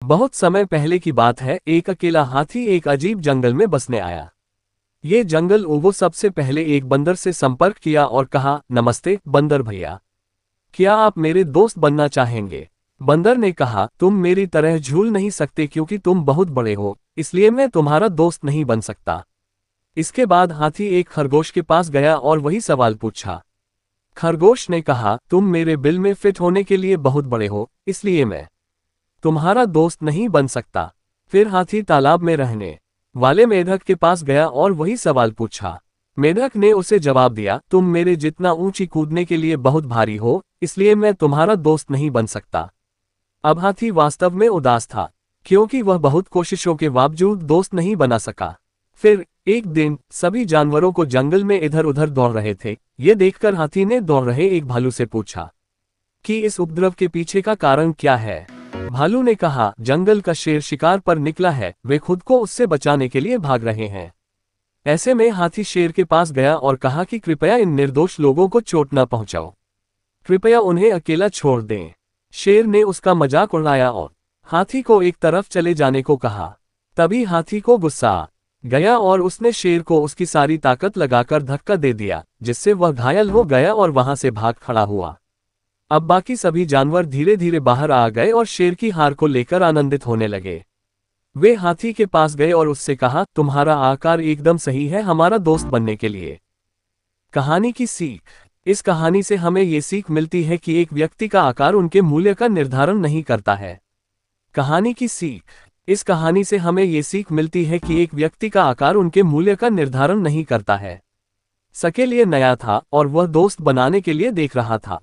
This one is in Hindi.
बहुत समय पहले की बात है, एक अकेला हाथी एक अजीब जंगल में बसने आया। ये जंगल वो सबसे पहले एक बंदर से संपर्क किया और कहा, नमस्ते बंदर भैया, क्या आप मेरे दोस्त बनना चाहेंगे? बंदर ने कहा, तुम मेरी तरह झूल नहीं सकते क्योंकि तुम बहुत बड़े हो, इसलिए मैं तुम्हारा दोस्त नहीं बन सकता। इसके बाद हाथी एक खरगोश के पास गया और वही सवाल पूछा। खरगोश ने कहा, तुम मेरे बिल में फिट होने के लिए बहुत बड़े हो, इसलिए मैं तुम्हारा दोस्त नहीं बन सकता। फिर हाथी तालाब में रहने वाले मेढक के पास गया और वही सवाल पूछा। मेढक ने उसे जवाब दिया, तुम मेरे जितना ऊंची कूदने के लिए बहुत भारी हो, इसलिए मैं तुम्हारा दोस्त नहीं बन सकता। अब हाथी वास्तव में उदास था, क्योंकि वह बहुत कोशिशों के बावजूद दोस्त नहीं बना सका। फिर एक दिन सभी जानवरों को जंगल में इधर उधर दौड़ रहे थे। ये देखकर हाथी ने दौड़ रहे एक भालू से पूछा कि इस उपद्रव के पीछे का कारण क्या है। भालू ने कहा, जंगल का शेर शिकार पर निकला है, वे खुद को उससे बचाने के लिए भाग रहे हैं। ऐसे में हाथी शेर के पास गया और कहा कि कृपया इन निर्दोष लोगों को चोट न पहुंचाओ, कृपया उन्हें अकेला छोड़ दें। शेर ने उसका मजाक उड़ाया और हाथी को एक तरफ चले जाने को कहा। तभी हाथी को गुस्सा आ गया और उसने शेर को उसकी सारी ताकत लगाकर धक्का दे दिया, जिससे वह घायल हो गया और वहां से भाग खड़ा हुआ। अब बाकी सभी जानवर धीरे धीरे बाहर आ गए और शेर की हार को लेकर आनंदित होने लगे। वे हाथी के पास गए और उससे कहा, तुम्हारा आकार एकदम सही है हमारा दोस्त बनने के लिए। कहानी की सीख। इस कहानी से हमें ये सीख मिलती है कि एक व्यक्ति का आकार उनके मूल्य का निर्धारण नहीं करता है। कहानी की सीख। इस कहानी से हमें ये सीख मिलती है कि एक व्यक्ति का आकार उनके मूल्य का निर्धारण नहीं करता है। सके लिए नया था और वह दोस्त बनाने के लिए देख रहा था।